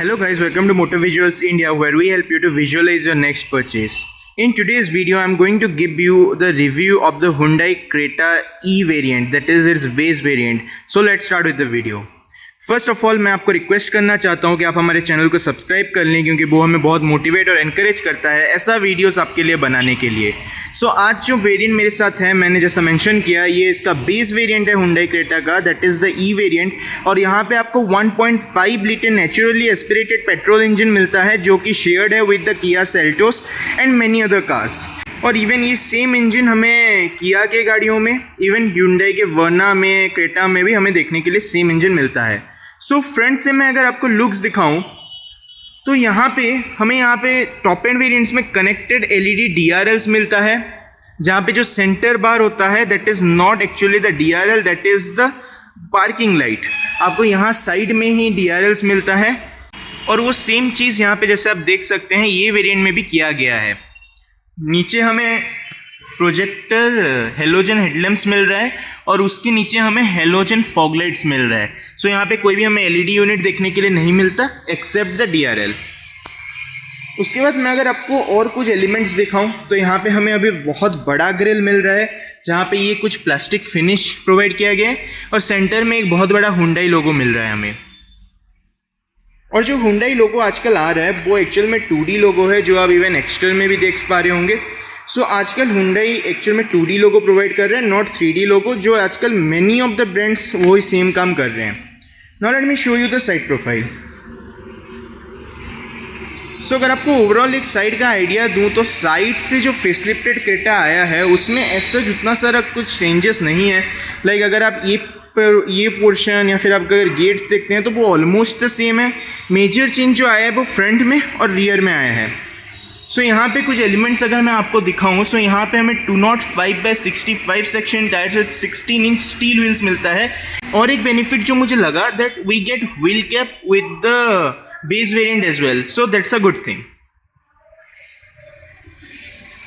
Hello guys, welcome to Motor Visuals India, where we help you to visualize your next purchase. In today's video, I'm going to give you the review of the Hyundai Creta E variant, that is its base variant. So let's start with the video. First of all मैं आपको request करना चाहता हूं कि आप हमारे channel को subscribe कर लें, क्योंकि वो हमें बहुत मोटिवेट और एनकरेज करता है ऐसा वीडियोस आपके लिए बनाने के लिए। सो आज जो वेरिएंट मेरे साथ है, मैंने जैसा मेंशन किया, ये इसका बेस वेरिएंट है Hyundai Creta का, that is the E variant. और यहाँ पे आपको 1.5 litre naturally aspirated petrol engine मिलता है, जो कि शेयर्ड है with the Kia Seltos and many other cars. और इवन ये सेम इंजन हमें किया के गाड़ियों में, इवन Hyundai के वर्ना में, क्रेटा में भी हमें देखने के लिए सेम इंजन मिलता है। सो फ्रंट से मैं अगर आपको लुक्स दिखाऊं तो यहाँ पे टॉप एंड वेरिएंट्स में कनेक्टेड एलईडी DRLs मिलता है, जहाँ पे जो सेंटर बार होता है that is not actually the DRL, that is the parking light. आपको यहाँ साइड में ही DRLs मिलता है, और वो सेम चीज़ यहाँ पे जैसे आप देख सकते हैं ये वेरिएंट में भी किया गया है। नीचे हमें प्रोजेक्टर हेलोजन हेडलैम्प्स मिल रहा है, और उसके नीचे हमें हेलोजन फॉग लाइट्स मिल रहा है। सो यहाँ पे कोई भी हमें एलईडी यूनिट देखने के लिए नहीं मिलता एक्सेप्ट द DRL। उसके बाद मैं अगर आपको और कुछ एलिमेंट्स दिखाऊं तो यहाँ पे हमें अभी बहुत बड़ा ग्रिल मिल रहा है, जहाँ पे ये कुछ प्लास्टिक फिनिश प्रोवाइड किया गया है, और सेंटर में एक बहुत बड़ा Hyundai लोगो मिल रहा है हमें। और जो Hyundai लोगो आजकल आ रहा है वो एक्चुअल में 2D लोगो है, जो आप इवन एक्सटर में भी देख पा रहे होंगे। सो आजकल Hyundai एक्चुअल में 2D लोगो प्रोवाइड कर रहे हैं, नॉट 3D लोगो, जो आजकल मेनी ऑफ द ब्रांड्स वो ही सेम काम कर रहे हैं। Now let me show you the side profile. So अगर आपको ओवरऑल एक साइड का आइडिया दूं तो साइड से जो फेसलिफ्टेड क्रेटा आया है उसमें ऐसा उतना सारा कुछ चेंजेस नहीं है। लाइक अगर आप ये पोर्शन या फिर आप अगर गेट्स देखते हैं तो वो ऑलमोस्ट द सेम है। मेजर चेंज जो आया है वो फ्रंट में और रियर में आया है। सो यहाँ पे कुछ एलिमेंट्स अगर मैं आपको दिखाऊँ, सो यहाँ पे हमें 205/65 section tyres with 16 inch steel wheels मिलता है। और एक बेनिफिट जो मुझे लगा, that we get wheel cap with the base variant as well, so that's a good thing.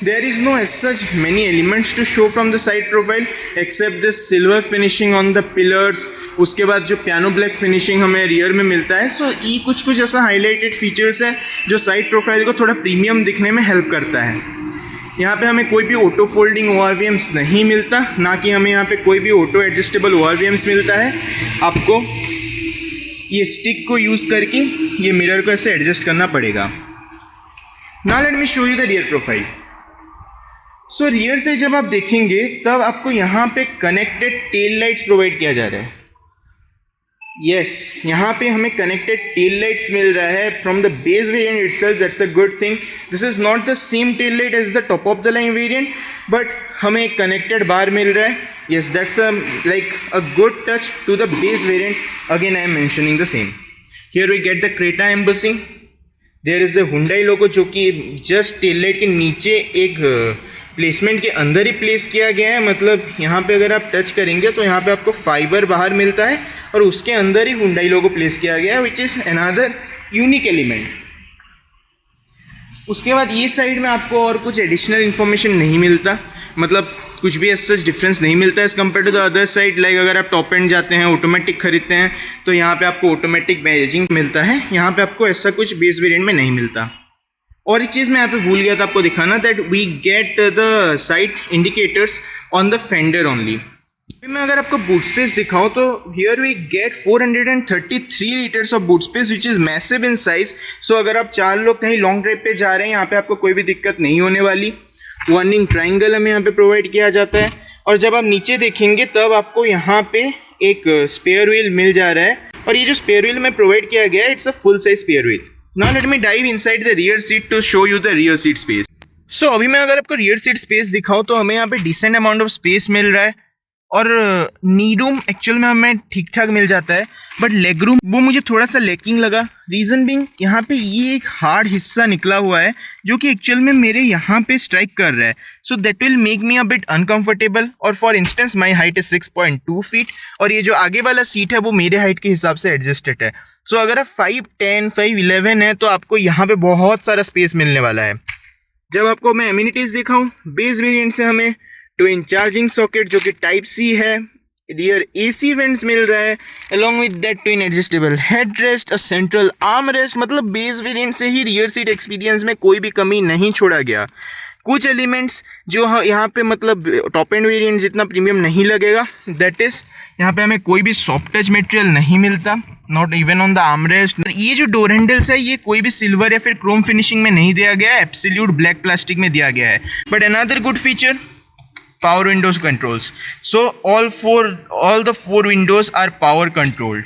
There is no as such many elements to show from the side profile except this silver finishing on the pillars। उसके बाद जो piano black finishing हमें rear में मिलता है। सो ये कुछ ऐसा highlighted features है जो side profile को थोड़ा प्रीमियम दिखने में हेल्प करता है। यहाँ पे हमें कोई भी ऑटो फोल्डिंग ORVMs नहीं मिलता, ना कि हमें यहाँ पे कोई भी ऑटो एडजस्टेबल ORVMs मिलता है। आपको ये स्टिक को यूज़ करके ये मिरर को ऐसे एडजस्ट करना पड़ेगा। Now let me show you the rear profile. So rear से जब आप देखेंगे तब आपको यहाँ पे कनेक्टेड टेल लाइट्स प्रोवाइड किया जा रहा है। यस, यहाँ पे हमें कनेक्टेड टेल लाइट्स मिल रहा है from the base variant itself, that's a good thing. This is not the same tail light as the top of the line variant, but हमें एक कनेक्टेड बार मिल रहा है। Yes, that's like a good touch to the base variant. Again I am mentioning the same. Here we get the Creta embossing. There is the Hyundai logo, जो कि just tail light के नीचे एक placement के अंदर ही place किया गया है। मतलब यहाँ पे अगर आप टच करेंगे तो यहाँ पे आपको फाइबर बाहर मिलता है, और उसके अंदर ही Hyundai लोगो प्लेस किया गया है, which is another unique element. उसके बाद ये साइड में आपको और कुछ एडिशनल इन्फॉर्मेशन नहीं मिलता, मतलब कुछ भी सच डिफरेंस नहीं मिलता as compared to the other side. Like अगर आप टॉप एंड जाते हैं, ऑटोमेटिक खरीदते हैं, तो यहाँ पे आपको ऑटोमेटिक बैजिंग मिलता है। यहाँ पे आपको ऐसा कुछ बेस वेरिएंट में नहीं मिलता। और एक चीज़ मैं यहाँ पे भूल गया था आपको दिखाना, that we get the side indicators on the fender only. मैं अगर आपको बूट स्पेस दिखाऊं तो here we get 433 litres of boot space, which is massive in size. So अगर आप 4 लोग कहीं लॉन्ग ड्राइव पे जा रहे हैं, यहाँ पे आपको कोई भी दिक्कत नहीं होने वाली। वार्निंग ट्राइंगल हमें यहाँ पे प्रोवाइड किया जाता है। और जब आप नीचे देखेंगे तब आपको यहाँ पे एक स्पेयर व्हील मिल जा रहा है, और ये जो स्पेयर व्हील में प्रोवाइड किया गया है, it's a full size spare wheel. Now let me dive inside the rear seat to show you the rear seat space. So अभी मैं अगर आपको rear seat space दिखाऊं तो हमें यहाँ पे decent amount of space मिल रहा है, और नी रूम एक्चुअल में हमें ठीक ठाक मिल जाता है, बट लेग रूम वो मुझे थोड़ा सा लैकिंग लगा। रीज़न बिंग यहाँ पे ये एक हार्ड हिस्सा निकला हुआ है जो कि एक्चुअल में मेरे यहाँ पे स्ट्राइक कर रहा है। So that will make me a bit uncomfortable. और for instance my height is 6.2 feet, और ये जो आगे वाला सीट है वो मेरे हाइट के हिसाब से एडजस्टेड है। सो अगर आप 5'10", 5'11" है तो आपको यहाँ पे बहुत सारा स्पेस मिलने वाला है। जब आपको मैं एमिनिटीज़ दिखाऊँ, बेस वेरिएंट से हमें 2-in चार्जिंग सॉकेट जो कि टाइप C है, रियर AC वेंट्स मिल रहा है, along with that twin adjustable headrest, a central armrest। मतलब बेस वेरिएंट से ही रियर सीट एक्सपीरियंस में कोई भी कमी नहीं छोड़ा गया। कुछ एलिमेंट्स जो यहाँ पे मतलब टॉप एंड वेरिएंट जितना प्रीमियम नहीं लगेगा, दैट इज यहाँ पे हमें कोई भी सॉफ्ट टच मटेरियल नहीं मिलता, not even on the armrest. ये जो डोर हैंडल्स है ये कोई भी सिल्वर या फिर क्रोम फिनिशिंग में नहीं दिया गया है, एब्सोल्यूट ब्लैक प्लास्टिक में दिया गया है। But another good feature, power windows controls, so all the four windows are power controlled।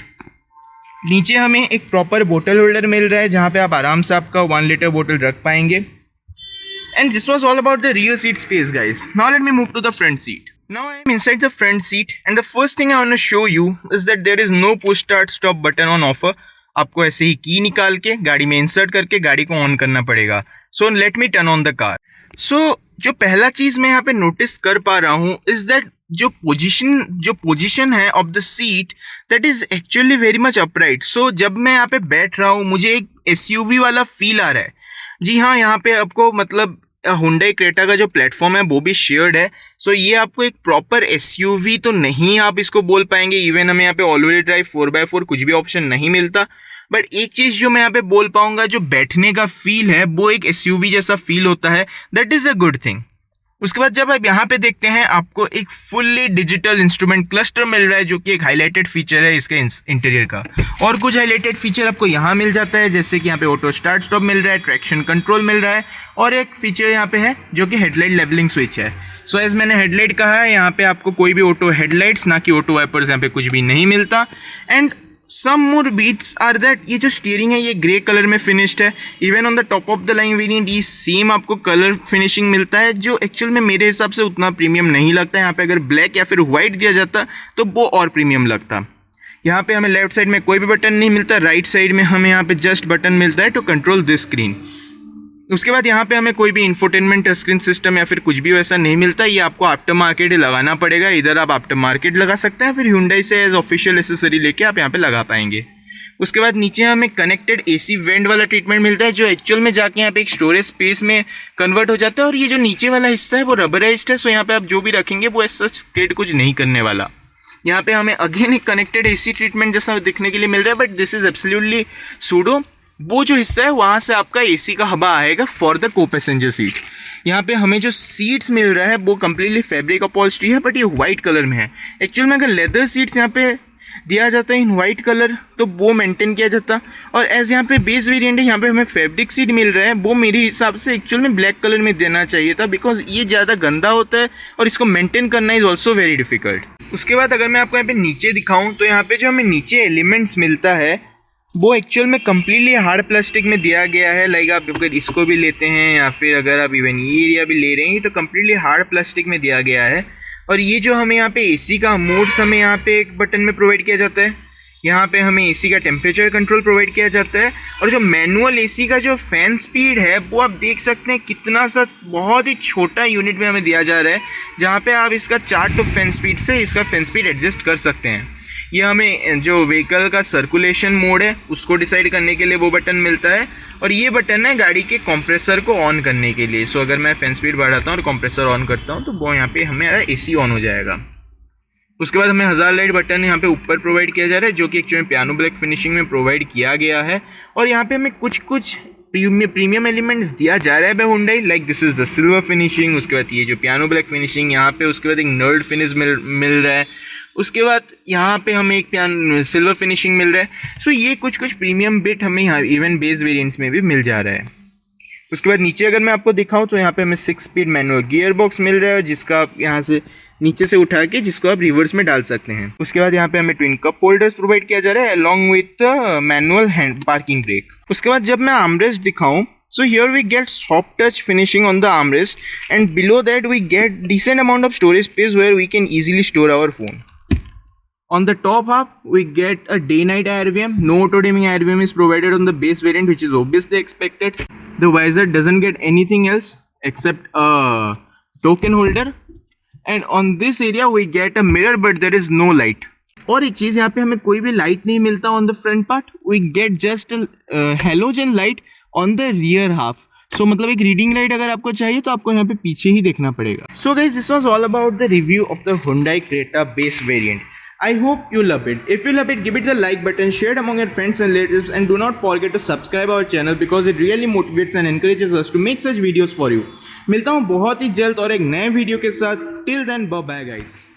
नीचे हमें एक प्रॉपर बोतल होल्डर मिल रहा है जहाँ पे आप आराम से आपका 1 लीटर बोतल रख पाएंगे। And this was all about the rear seat space, guys. Now let me move to the front seat. Now I am inside the front seat and the first thing I want to show you is that there is no push start stop button on offer। आपको ऐसे ही की निकाल के गाड़ी में insert करके गाड़ी को ऑन करना पड़ेगा। So let me turn on the car। So जो पहला चीज मैं यहाँ पे नोटिस कर पा रहा हूँ इज दैट जो पोजीशन है of the seat that is actually very much upright. So जब मैं यहाँ पे बैठ रहा हूँ मुझे एक SUV वाला फील आ रहा है। जी हाँ, यहाँ पे आपको मतलब हुंडई क्रेटा का जो प्लेटफॉर्म है वो भी शेयर्ड है। सो ये आपको एक प्रॉपर SUV तो नहीं आप इसको बोल पाएंगे, इवन हमें यहाँ पे ऑल व्हील ड्राइव 4x4 कुछ भी ऑप्शन नहीं मिलता। बट एक चीज़ जो मैं यहाँ पे बोल पाऊंगा, जो बैठने का फील है वो एक SUV जैसा फील होता है, that is a good thing. उसके बाद जब आप यहाँ पे देखते हैं आपको एक फुल्ली डिजिटल इंस्ट्रूमेंट क्लस्टर मिल रहा है जो कि एक हाईलाइटेड फीचर है इसके इंटीरियर का। और कुछ हाईलाइटेड फीचर आपको यहाँ मिल जाता है, जैसे कि यहाँ पे ऑटो स्टार्ट स्टॉप मिल रहा है, ट्रैक्शन कंट्रोल मिल रहा है, और एक फीचर यहाँ पे है जो कि हेडलाइट लेवलिंग स्विच है। सो एज मैंने हेडलाइट कहा है, यहाँ पे आपको कोई भी ऑटो हेडलाइट्स ना कि ऑटो वाइपर्स यहाँ पे कुछ भी नहीं मिलता। And some more bits are that ये जो स्टीयरिंग है ये ग्रे कलर में फिनिश्ड है। Even on the top of the line variant ये सेम आपको कलर फिनिशिंग मिलता है, जो एक्चुअल में मेरे हिसाब से उतना प्रीमियम नहीं लगता है। यहाँ पे अगर ब्लैक या फिर वाइट दिया जाता तो वो और प्रीमियम लगता। यहाँ पे हमें लेफ्ट साइड में कोई भी बटन नहीं मिलता, राइट साइड में हमें यहाँ पे जस्ट बटन मिलता है टू कंट्रोल दिस स्क्रीन। उसके बाद यहाँ पे हमें कोई भी इंफोटेनमेंट टच स्क्रीन सिस्टम या फिर कुछ भी वैसा नहीं मिलता। ये आपको आफ्टर मार्केट ही लगाना पड़ेगा, इधर आप आफ्टर मार्केट लगा सकते हैं, फिर Hyundai से एज ऑफिशियल एसेसरी लेके आप यहाँ पे लगा पाएंगे। उसके बाद नीचे हमें कनेक्टेड AC वेंट वाला ट्रीटमेंट मिलता है, जो एक्चुअल में जाके यहाँ पे एक स्टोरेज स्पेस में कन्वर्ट हो जाता है। और ये जो नीचे वाला हिस्सा है वो रबराइज्ड है, सो यहाँ पे आप जो भी रखेंगे वो ऐसा स्केट कुछ नहीं करने वाला। यहाँ पे हमें अगेन एक कनेक्टेड AC ट्रीटमेंट जैसा दिखने के लिए मिल रहा है, but this is absolutely pseudo. वो जो हिस्सा है वहाँ से आपका AC का हवा आएगा फॉर द को पैसेंजर सीट। यहाँ पे हमें जो सीट्स मिल रहा है वो कम्प्लीटली फैब्रिक अपॉल्स्ट्री है, बट ये वाइट कलर में है। एक्चुअल में अगर लेदर सीट्स यहाँ पे दिया जाता है इन वाइट कलर तो वो मेंटेन किया जाता। और एज यहाँ पे बेस वेरिएंट है, यहाँ पे हमें फैब्रिक सीट मिल रहा है, वो मेरे हिसाब से एक्चुअल में ब्लैक कलर में देना चाहिए था, बिकॉज ये ज़्यादा गंदा होता है और इसको मेंटेन करना इज़ ऑल्सो वेरी डिफिकल्ट। उसके बाद अगर मैं आपको यहाँ पे नीचे दिखाऊँ तो यहाँ पे जो हमें नीचे एलिमेंट्स मिलता है वो एक्चुअल में कम्प्लीटली हार्ड प्लास्टिक में दिया गया है। लाइक आप अगर इसको भी लेते हैं या फिर अगर आप इवन ये एरिया भी ले रहे हैं तो कम्प्लीटली हार्ड प्लास्टिक में दिया गया है। और ये जो हमें यहाँ पे AC का मोड्स हमें यहाँ पे एक बटन में प्रोवाइड किया जाता है। यहाँ पे हमें AC का टेम्परेचर कंट्रोल प्रोवाइड किया जाता है। और जो मैनुअल AC का जो फ़ैन स्पीड है वो आप देख सकते हैं कितना सा बहुत ही छोटा यूनिट में हमें दिया जा रहा है, जहाँ पे आप इसका चार्ट ऑफ फैन स्पीड से इसका फैन स्पीड एडजस्ट कर सकते हैं। ये हमें जो व्हीकल का सर्कुलेशन मोड है उसको डिसाइड करने के लिए वो बटन मिलता है। और ये बटन है गाड़ी के कंप्रेसर को ऑन करने के लिए। सो अगर मैं फैन स्पीड बढ़ाता हूँ और कंप्रेसर ऑन करता हूँ तो वो यहाँ पे हमें AC ऑन हो जाएगा। उसके बाद हमें हज़ार लाइट बटन यहाँ पे ऊपर प्रोवाइड किया जा रहा है, जो कि एक्चुअली पियानो ब्लैक फिनिशिंग में प्रोवाइड किया गया है। और यहाँ पे हमें कुछ प्रीमियम एलिमेंट्स दिया जा रहा है by Hyundai, like this is the silver finishing. उसके बाद ये जो पियानो ब्लैक फिनिशिंग यहाँ पे, उसके बाद एक नर्ड फिनिश मिल रहा है। उसके बाद यहाँ पे हमें एक सिल्वर फिनिशिंग मिल रहा है। सो ये कुछ प्रीमियम बिट हमें यहाँ इवन बेस वेरिएंट्स में भी मिल जा रहा है। उसके बाद नीचे अगर मैं आपको दिखाऊँ तो यहाँ पे हमें 6 स्पीड मैनुअल गियर बॉक्स मिल रहा है, जिसका आप यहाँ से नीचे से उठा के जिसको आप रिवर्स में डाल सकते हैं। उसके बाद यहाँ पे हमें ट्विन कप होल्डर्स प्रोवाइड किया जा रहा है along with manual hand parking brake. उसके बाद जब मैं आर्मरेस्ट दिखाऊँ, so here we get soft touch finishing on the armrest, and below that we get decent amount of storage space where we can easily store our phone. On the top half we get a day-night IRVM. No auto-dimming IRVM is provided on the base variant, which is obviously expected. The visor doesn't get anything else except a token holder, and on this area we get a mirror, but there is no light. और एक चीज़, यहाँ पे हमें कोई भी light नहीं मिलता on the front part. We get just halogen light on the rear half. सो मतलब एक रीडिंग लाइट अगर आपको चाहिए तो आपको यहाँ पे पीछे ही देखना पड़ेगा। So guys, this was all about the review of the Hyundai Creta base variant. I hope you love it. If you love it, give it the like button, share it among your friends and relatives, and do not forget to subscribe our channel because it really motivates and encourages us to make such videos for you. मिलता हूँ बहुत ही जल्द और एक नए video के साथ. Till then, bye bye guys.